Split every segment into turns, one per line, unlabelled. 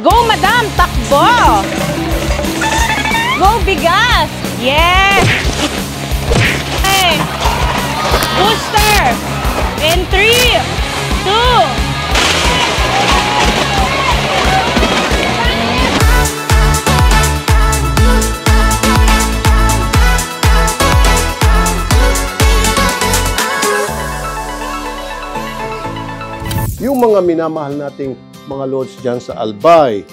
Go, madam! Takbo! Go, bigas! Yes! Okay. Booster! In 3, 2,
yung mga minamahal nating mga lords dyan sa Albay,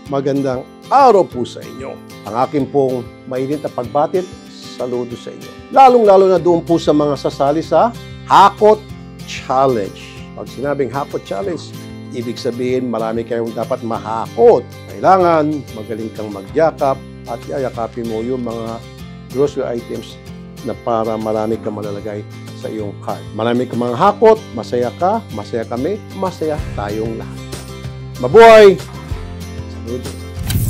magandang araw po sa inyo. Ang akin pong mainit na pagbatit, saludo sa inyo. Lalong-lalo na doon po sa mga sasali sa Hakot Challenge. Pag sinabing Hakot Challenge, ibig sabihin marami kayong dapat mahakot. Kailangan magaling kang magyakap at yayakapin mo yung mga grocery items na para marami kang malalagay sa iyong cart. Marami kang mga hakot, masaya ka, masaya kami, masaya tayong lahat. Mabuhay! Saludo.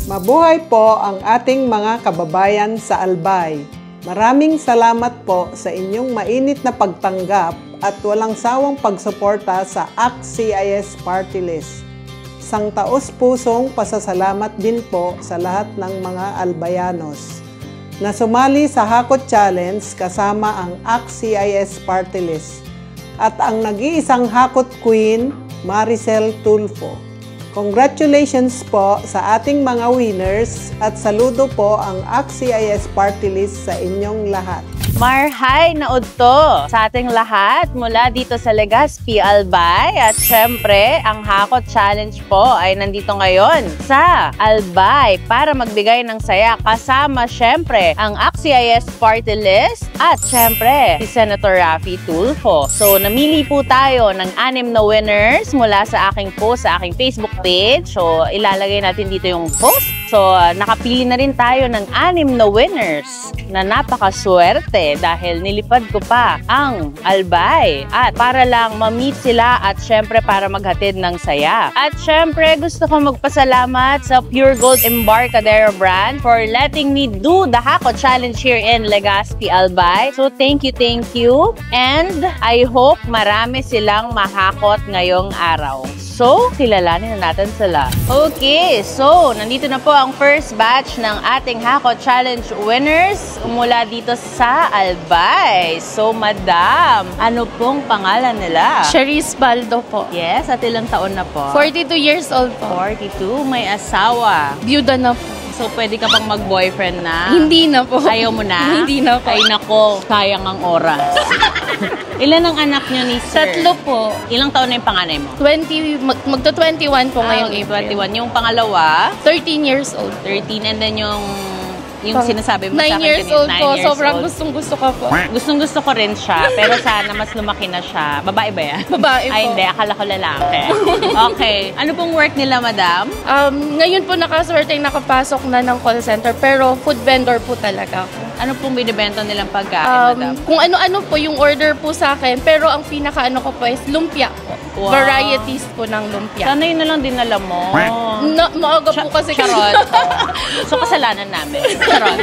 Mabuhay po ang ating mga kababayan sa Albay. Maraming salamat po sa inyong mainit na pagtanggap at walang sawang pagsuporta sa ACT-CIS Party List. Isang taos-pusong pasasalamat din po sa lahat ng mga Albayanos na sumali sa Hakot Challenge kasama ang ACT-CIS Party List at ang nag-iisang Hakot Queen, Maricel Tulfo. Congratulations po sa ating mga winners at saludo po ang ACT-CIS Party List sa inyong lahat.
Marhay na udto sa ating lahat mula dito sa Legazpi, Albay. At syempre, ang Hakot Challenge po ay nandito ngayon sa Albay para magbigay ng saya kasama syempre ang ACT-CIS Party List at syempre si Senator Raffy Tulfo. So namili po tayo ng 6 na winners mula sa aking post sa aking Facebook page. So ilalagay natin dito yung post. So nakapili na rin tayo ng 6 na winners na napakaswerte dahil nilipad ko pa ang Albay at para lang ma-meet sila at syempre para maghatid ng saya. At syempre gusto ko magpasalamat sa Pure Gold Embarcadero brand for letting me do the Hakot Challenge here in Legazpi, Albay. So thank you and I hope marami silang mahakot ngayong araw. So, kilalanin na natin sila. Okay, so nandito na po ang first batch ng ating Hakot Challenge winners mula dito sa Albay. So, madam, ano pong pangalan nila?
Cherise Baldo po.
Yes, at ilang taon na po?
42 years old po.
42, may asawa.
Byuda na po.
So, pwede ka pang mag-boyfriend na?
Hindi na po.
Ayaw mo na?
Hindi na po.
Ay nako, sayang ang oras. Ilan ang anak niyo ni sir?
3 po.
Ilang taon na yung panganay mo?
20, magto-21 po ngayong April.
21. Yung pangalawa?
13 years old.
13. And then yung sinasabi mo sa akin
9 years old po. Sobrang
old.
gustong-gusto ko po.
Gustong-gusto ko rin siya. Pero sana mas lumaki na siya. Babae ba yan?
Babae po.
Ay, hindi. Akala ko lalaki. Okay. Ano pong work nila, madam?
Ngayon po nakaswerte nakapasok na ng call center. Pero food vendor po talaga ako.
Ano pong binibenta nilang pagkain, madam?
Kung ano-ano po yung order po sa akin. Pero ang pinaka-ano ko po is lumpia po.
Wow.
Varieties po ng lumpia.
Sana yun na lang dinala mo.
Maaga po kasi.
Charot. So, kasalanan namin. Charot.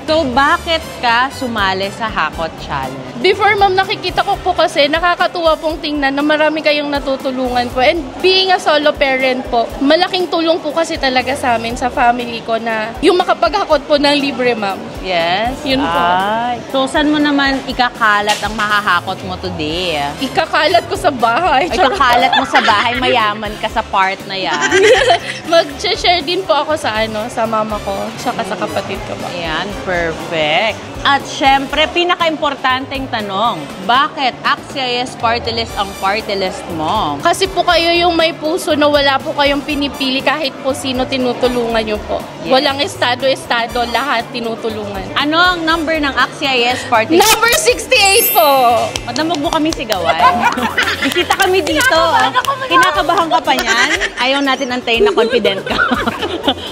So, bakit ka sumali sa Hakot Challenge?
Before, ma'am, nakikita ko po kasi nakakatuwa pong tingnan na marami kayong natutulungan po. And being a solo parent po, malaking tulong po kasi talaga sa amin, sa family ko na yung makapaghakot po ng libre, ma'am.
Yes?
Yun po.
Ay. So, saan mo naman ikakalat ang mahahakot mo today?
Ikakalat ko sa bahay.
Ikakalat mo sa bahay, mayaman ka sa part na yan.
Mag-share din po ako sa sa mama ko, saka sa kapatid ko po.
Ayan, perfect. At syempre, pinaka-importanteng tanong, bakit ACT-CIS Party List ang party list mo?
Kasi po kayo yung may puso na wala po kayong pinipili kahit po sino tinutulungan nyo po.
Yes.
Walang estado, lahat tinutulungan.
Ano ang number ng ACT-CIS Party List?
Number 68 po!
Madam, wag mo kami sigawan. Bisita kami dito. Kinakabahan ka pa niyan? Ayaw natin antayin na confident ka.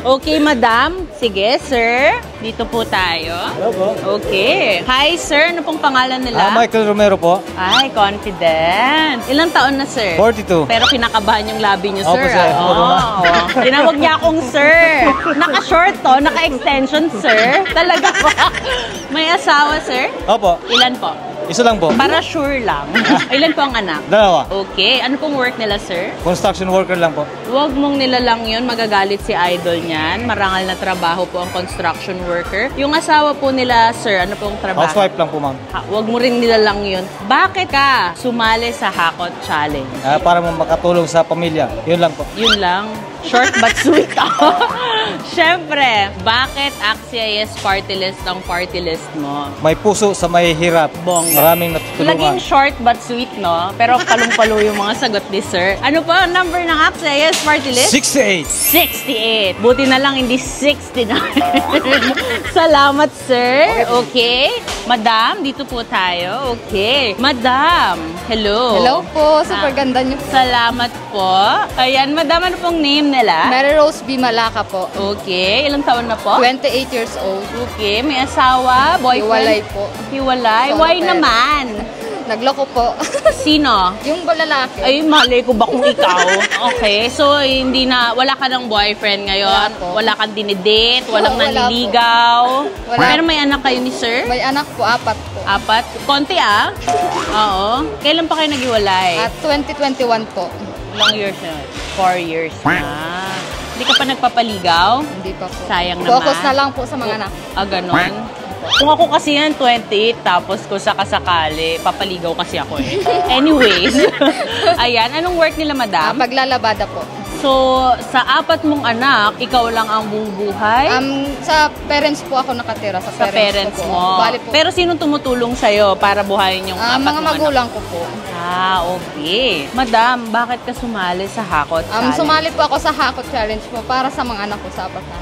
Okay, madam. Sige, sir. Dito po tayo.
Hello po.
Okay. Hi, sir. Ano pong pangalan nila?
Michael Romero po.
Ay, confident. Ilang taon na, sir?
42.
Pero kinakabahan yung labi niyo, sir.
Opo, sir.
Tinawag niya akong sir. Naka-short to, naka-extension, sir. Talaga po. May asawa, sir?
Opo.
Ilan po?
Isa lang po.
Para sure lang. Ilan po ang anak?
Dalawa.
Okay. Ano pong work nila, sir?
Construction worker lang po.
Huwag mong nilalang yun. Magagalit si idol niyan. Marangal na trabaho po ang construction worker. Yung asawa po nila, sir, ano pong trabaho?
Housewife lang po, ma'am.
Huwag mo rin nilalang yun. Bakit ka sumali sa Hakot Challenge?
Para mo makatulong sa pamilya. Yun lang po.
Yun lang. Short but sweet. Siyempre, bakit AXIS party list ang party list mo?
May puso sa may hirap.
Bongga.
Maraming natutulungan.
Laging short but sweet, no? Pero palong-palo yung mga sagot ni sir. Ano pa ang number ng AXIS party list?
68.
68. Buti na lang hindi 69. Salamat, sir. Okay. Madam, dito po tayo. Okay. Madam, hello.
Hello po, super ganda niyo po.
Salamat po. Ayan, madam, ano pong name nila?
Mary Rose B. Malaka po.
Okay. Ilang taon na po?
28 years old.
Okay. May asawa, boyfriend?
Hiwalay po.
Hiwalay?
Solo
Why
parent.
naman?
Nagloko po.
Sino?
Yung lalaki.
Ay, mali ko ba kung ikaw? Okay, so hindi na, wala ka ng boyfriend ngayon?
Wala po.
Wala kang dinidate? Walang
Wala po.
nanliligaw?
Wala.
Pero may anak kayo ni sir?
May anak po, 4 po.
4? Konti ah? Oo. Kailan pa kayo naghiwalay?
At 2021 po.
Ilang years na? 4 years na. Hindi ka pa nagpapaligaw?
Hindi pa po.
Sayang naman.
Focus na lang po sa mga anak.
Ah, ganon? Kung ako kasi yan, 28, tapos kung sakasakali, papaligaw kasi ako eh. Anyways, ayan, anong work nila, madam?
Paglalabada po.
So, sa 4 mong anak, ikaw lang ang bumubuhay?
Sa parents po ako nakatira.
sa parents
ko po.
mo.
Bali po.
Pero sinong tumutulong sa'yo para buhayin yung 4
mga
mong
magulang ko po.
Ah, okay. Madam, bakit ka sumali sa Hakot Challenge?
Sumali po ako sa Hakot Challenge po para sa mga anak ko sa 4 na.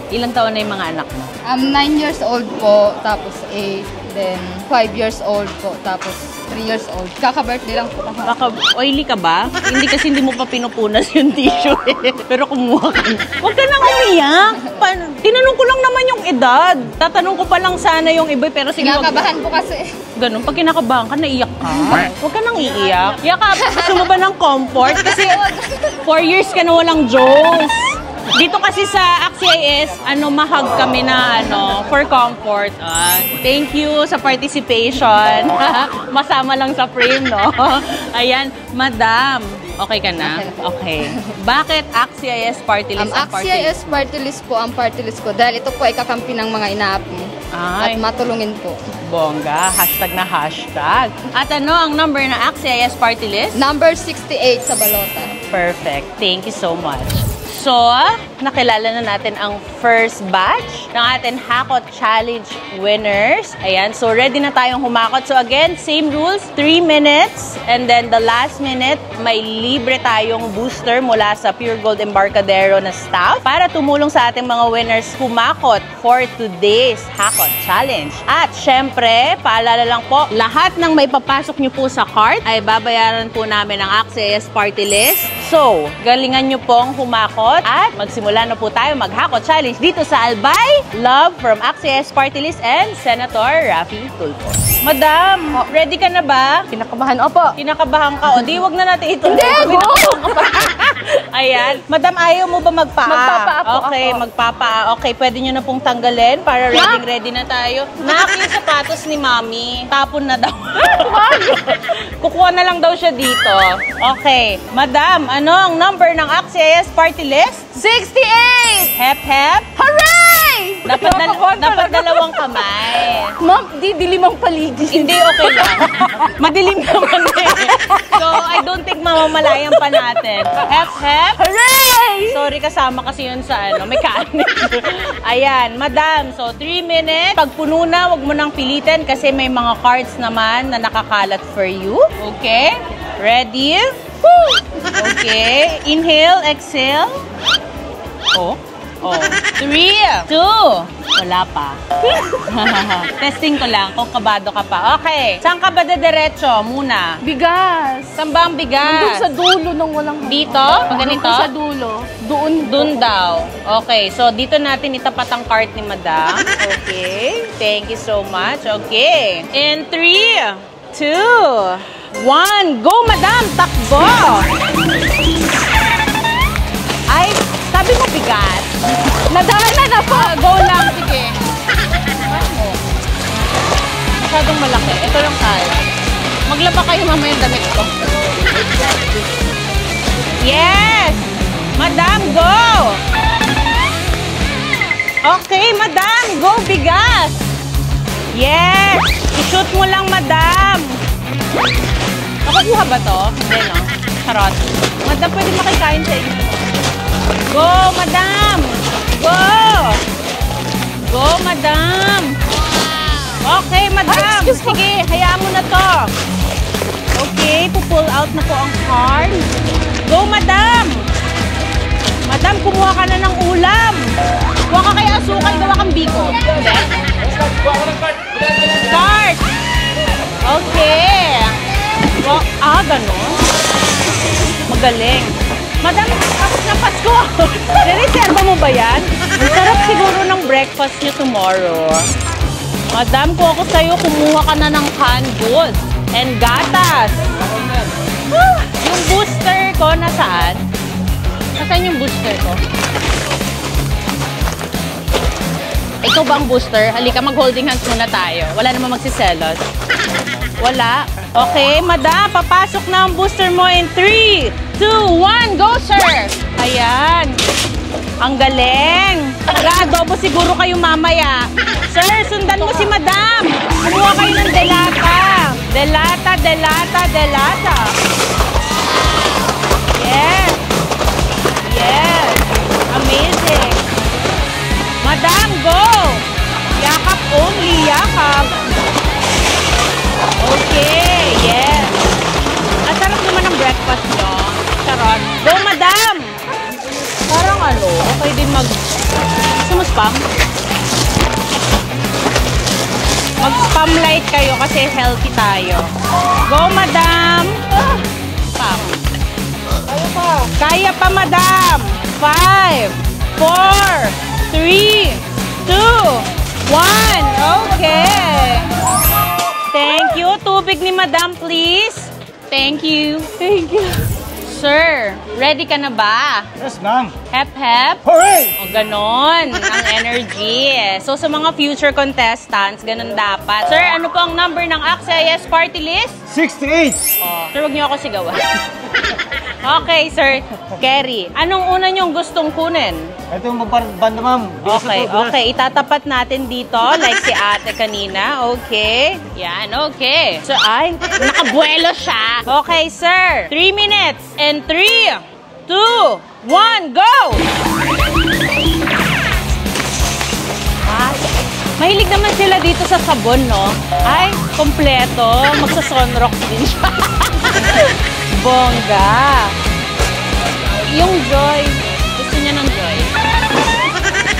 Ilang taon na yung mga anak mo?
9 years old po, tapos 8, then 5 years old po, tapos 3 years old. Kaka-birthday lang po.
Baka oily ka ba? Hindi kasi hindi mo pa pinupunas yung tissue eh. Pero kumuha ka na. Huwag ka nang umiyak. Tinanong ko lang naman yung edad. Tatanong ko pa lang sana yung iba pero sige wag.
Kinakabahan po kasi.
Ganun, pag kinakabahan ka, naiyak ka. Huwag ka nang iiyak. Yakap, gusto mo ba ng comfort? Kasi 4 years ka na walang jokes. Dito kasi sa AXIS, mahag kami na for comfort. Thank you sa participation. Masama lang sa frame, no? Ayan, madam. Okay ka na? Okay. Bakit AXIS party list ang party list?
AXIS party list po ang party list ko dahil ito po ay kakampi ng mga inaapi.
Ay.
At matulungin po.
Bongga. Hashtag na hashtag. At ano ang number na AXIS party list?
Number 68 sa balota.
Perfect. Thank you so much. So, nakilala na natin ang first batch ng ating Hakot Challenge winners. Ayan, so ready na tayong humakot. So again, same rules, 3 minutes. And then the last minute, may libre tayong booster mula sa Pure Gold Embarcadero na staff para tumulong sa ating mga winners humakot for today's Hakot Challenge. At syempre, paalala lang po, lahat ng may papasok nyo po sa cart ay babayaran po namin ang AXIS party list. So, galingan nyo pong humakot at magsimula na po tayo mag-Hakot Challenge dito sa Albay. Love from AXIS Party List and Senator Raffy Tulfo. Madam, ready ka na ba?
Kinakabahan. Opo.
Kinakabahan ka. O, di wag na natin ito.
Hindi,
Ayan. Madam, ayaw mo ba magpaa?
Magpapaa po
Okay,
ako.
magpapaa. Okay, pwede nyo na pong tanggalin para ready na tayo. Nak, yung sapatos ni Mami, tapon na daw. Kukuha na lang daw siya dito. Okay. Madam, ano ang number ng AXIS party list?
68!
Hep, hep.
Hooray!
Dapat dalawang kamay.
Ma'am, dilim ang paligid.
Hindi, okay lang. Madilim naman eh. So, I don't think mamamalayan pa natin. Hep, hep.
Hooray!
Sorry, kasama kasi yun sa may kanin. Ayan, madam. So, 3 minutes. Pag puno na, wag mo nang pilitin kasi may mga cards naman na nakakalat for you. Okay? Ready? Okay. Inhale, exhale. Oh. 3, 2. Wala pa. Testing ko lang kung kabado ka pa. Okay. Saan ka ba dediretso muna?
Bigas.
Saan ba ang bigas?
Doon sa dulo ng walang
Dito? Pag ganito?
Sa dulo.
Doon daw. Okay. So, dito natin itapat ang cart ni madam. Okay. Thank you so much. Okay. In 3, 2, 1. Go, madam! Takbo! Ay, sabi mo bigat. Nadaanan na po. Go lang, sige. Masyadong malaki. Ito yung kaya. Maglaba kayo mamaya yung damit ko. Yes! Madam, go! Okay, madam, go bigas! Yes! I-shoot mo lang, madam! Nakukuha ba to? Hindi, no? Charot. Madam, pwede makikain sa inyo. Go, madam! Go! Go, madam! Okay, madam! Sige, hayaan mo na to. Okay, pull out na po ang card. Go, madam! Madam, kumuha ka na ng ulam. Kuha ka kay asukal, gawa kang biko. Hindi. Card! Okay. Ganun. Magaling. Madam, tapos na Pasko. Reserva mo ba yan? Ang sarap siguro ng breakfast niyo tomorrow. Madam, kung ako sa'yo, kumuha ka na ng canned goods and gatas. Yung booster ko, nasaan? Nasaan yung booster ko? Ikaw ba ang booster? Halika, mag-holding hands muna tayo. Wala namang magsiselos. Wala? Okay, madam, papasok na ang booster mo in 3, 2, 1, go, sir! Ayan. Ang galing. Mag-aadobo siguro kayo mamaya. Sir, sundan mo si madam. Kumuha kayo ng delata. Delata, delata, delata. Yes. Yes. Amazing. Madam, go. Yakap only, yakap. Okay, yes. Ang sarap naman ng breakfast nyo. Charot. Go, madam. Parang ano, okay din gusto mo spam? Mag-spam light kayo kasi healthy tayo. Go, madam! Spam. Kaya pa. Kaya pa, madam! 5, 4, 3, 2, 1. Okay. Thank you. Tubig ni madam, please. Thank you. Thank you. Sir, ready ka na ba?
Yes, ma'am.
Hep, hep.
Hooray!
O, ganon. Ang energy. So, sa mga future contestants, ganon dapat. Sir, ano po ang number ng AXIS party list?
68.
Oh, sir, huwag niyo ako sigawan. Okay, sir. Kerry, anong una niyong gustong kunin?
Ito yung banda, ma'am.
Okay, okay. Itatapat natin dito, like si ate kanina. Okay. Yan, okay. So, ay, nakabuelo siya. Okay, sir. 3 minutes. And 3, 2, 1, go! Ay, mahilig naman sila dito sa sabon, no? Ay, kompleto. Magsa-sunrock din siya. Bongga. Yung Joy. Gusto niya ng Joy.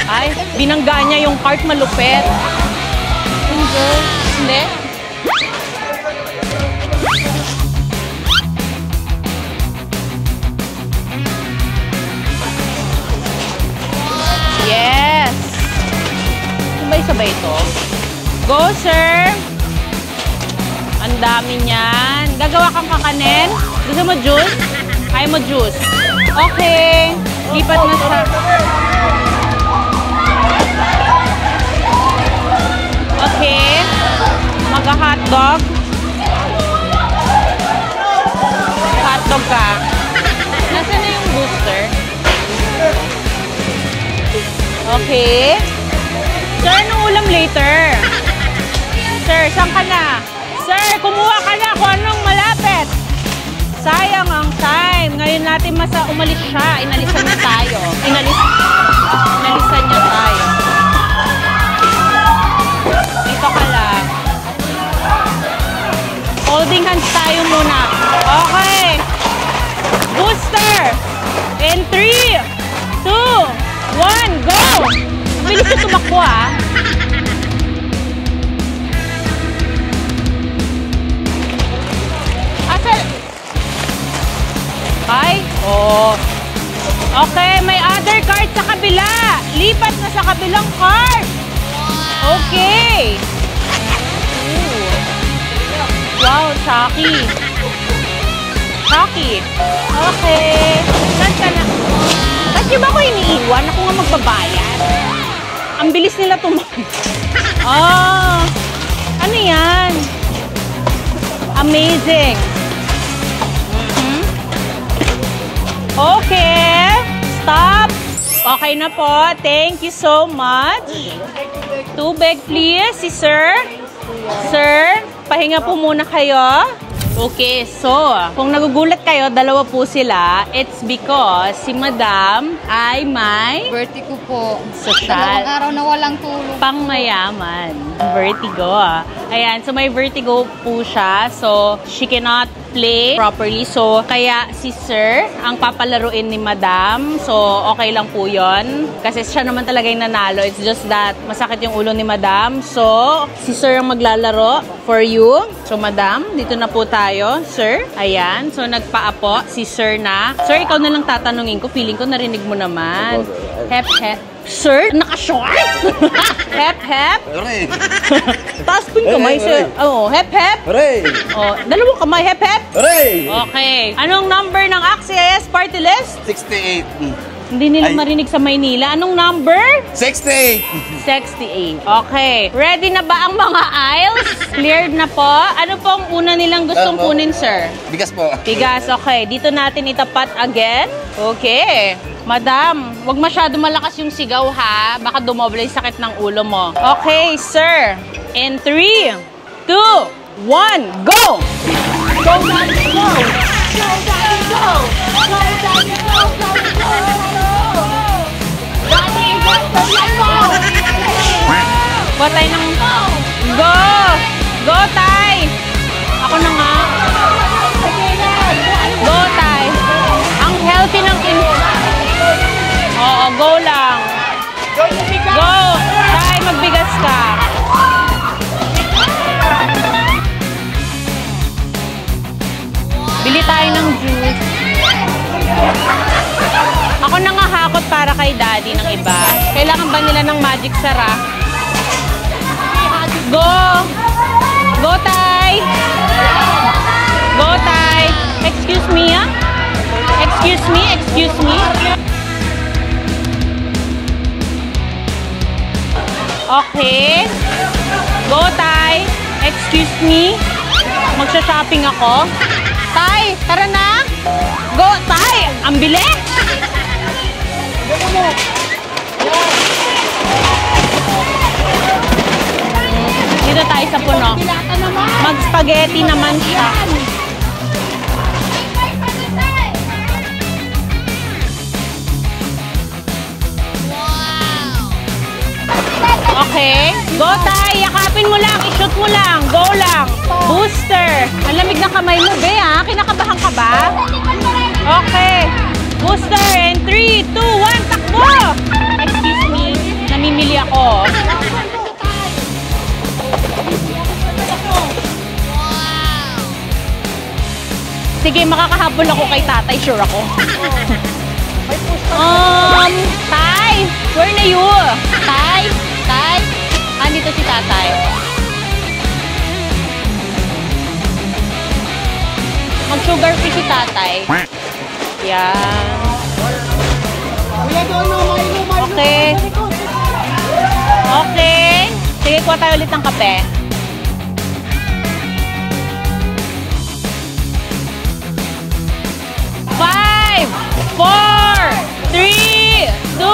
Ay, binangga niya yung cart, malupet. Yung Joy. Hindi? Yes! Sabay-sabay ito. Go, sir! Ang dami niyan. Gagawa kang kakanin? Gusto mo juice? Kaya mo juice. Okay. Lipat na sa... Okay. Mag-hotdog. Hotdog ka. Nasaan na yung booster? Okay. Sir, anong ulam later? Sir, saan ka na? Sir, kumuha ka na kung anong malapit. Sayang ang time. Ngayon natin umalis siya. Inalisan niya tayo. Inalisan niya tayo. Dito ka lang. Holding hands tayo muna. Okay. Booster. In 3, 2, 1, go! Bilis na tumakbo, ah. Ay, oh. Okay, may other card sa kabila. Lipat na sa kabilang card. Okay. Ooh. Wow, Chucky. Chucky. Okay. Saan ka na? Ba't niyo ba ako iniiwan? Ako nga magbabayad. Ang bilis nila tumakbo. Oh. Ano yan? Amazing. Okay. Stop. Okay na po. Thank you so much. Tubig, please, si sir. Sir, pahinga po muna kayo. Okay, so, kung nagugulat kayo, dalawa po sila. It's because si Madam ay may
Vertigo po.
Social.
Dalawang araw na walang tulog.
pangmayaman. Vertigo. Ayan, so may vertigo po siya. So, she cannot play properly. So, kaya si Sir ang papalaruin ni Madam. So, okay lang po yon. Kasi siya naman talaga yung nanalo. It's just that masakit yung ulo ni Madam. So, si Sir ang maglalaro for you. So, Madam, dito na po tayo. Sir, ayan. So, nagpaapo si Sir na. Sir, ikaw na lang tatanungin ko. Feeling ko narinig mo naman. Hep, hep. Sir, naka-short? Hep, hep.
Hooray!
Taas po yung kamay, sir. Oh, hep, hep.
Hooray!
Oh, dalawang kamay, hep, hep.
Hooray!
Okay. Anong number ng AXIS party list?
68.
Hindi nila
Ay.
marinig sa Maynila. Anong number?
68!
68. Okay. Ready na ba ang mga aisles? Cleared na po. Ano po ang una nilang gustong
Opo.
kunin, sir?
Bigas po.
Bigas, okay. Dito natin itapat again. Okay. Madam, wag masyado malakas yung sigaw ha. Baka dumoble yung sakit ng ulo mo. Okay, sir. In 3, 2, 1, go! Go, Daddy, go! Go, Daddy, go! Go, Daddy, go! Go, go! Daddy, go! Go! Go, tay ng... Go! Go, tay! Ako na nga. Go, tay. Ang healthy ng... Oo, go lang. Go! Tay, magbigas ka. Bili tayo ng juice. Ako na nga hakot para kay Daddy ng iba. Kailangan ba nila ng magic sarap? Go! Go, Tay! Go, Tay! Excuse me, ah? Excuse me, excuse me. Okay. Go, Tay. Excuse me. Magsha-shopping ako. Tay, tara na. Go, Tay. Ang bilis. Dito tayo sa puno. Mag-spaghetti naman siya. Okay. Go, Tay. Yakapin mo lang. I-shoot mo lang. Go lang. Booster. Ang lamig ng kamay mo, be, ha? Kinakabahan ka ba? Okay. Booster. And 3, 2, 1, takbo! Excuse me. Namimili ako. Sige, makakahabol ako kay tatay. Sure ako. Tay, where na you? Tay? Tay? Andito si tatay. Mag-sugar free si tatay. Yan. Okay. Okay. Sige, kuha tayo ulit ng kape. Five, 4, 3, 2,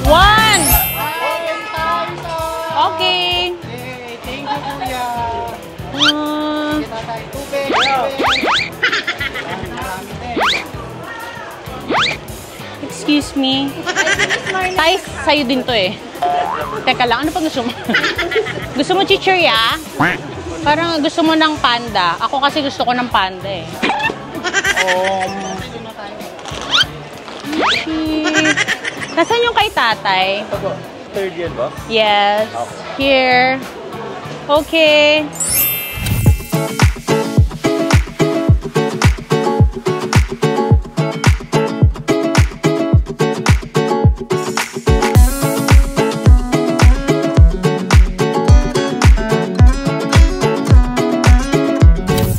1. Okay.
Thank you, Kuya.
Excuse me. Tay, sa'yo din to eh. Teka lang, ano pa gusto mo? Gusto mo chichirya? Parang gusto mo ng panda. Ako kasi gusto ko ng panda eh. Nasaan yung kay tatay?
Third yan ba?
Yes. Here. Okay.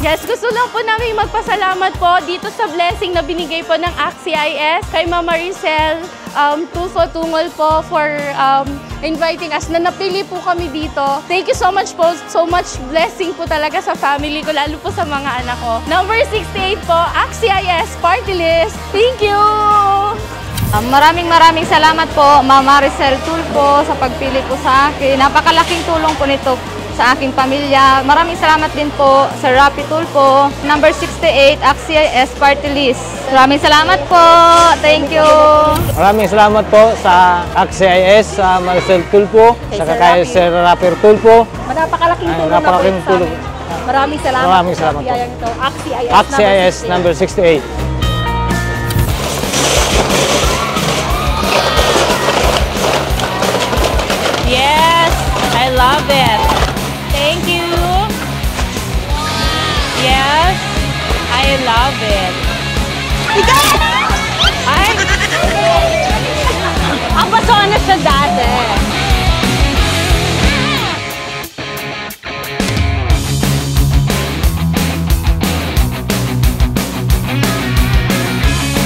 Yes, gusto lang po namin magpasalamat po dito sa blessing na binigay po ng AXIS kay Mama Maricel Tulfo Tungol po for inviting us na napili po kami dito. Thank you so much po. So much blessing po talaga sa family ko, lalo po sa mga anak ko. Number 68 po, ACT-CIS Party List. Thank you!
Maraming salamat po, Ma'am Maricel Tulfo, sa pagpili po sa akin. Napakalaking tulong po nito sa aking pamilya. Maraming salamat din po, Sir Rapi Tulfo. Number 68, ACT-CIS Party List. Maraming salamat po. Thank you.
Maraming salamat po sa ACT-CIS, sa Maricel Tulfo, sa kay Sir Rapi Tulfo.
Napakalaking tulong
napakalaking
na po
tulong.
sa amin. Maraming salamat po.
ACT-CIS number 68.
Yes, I love it. Thank you. Yes, I love it.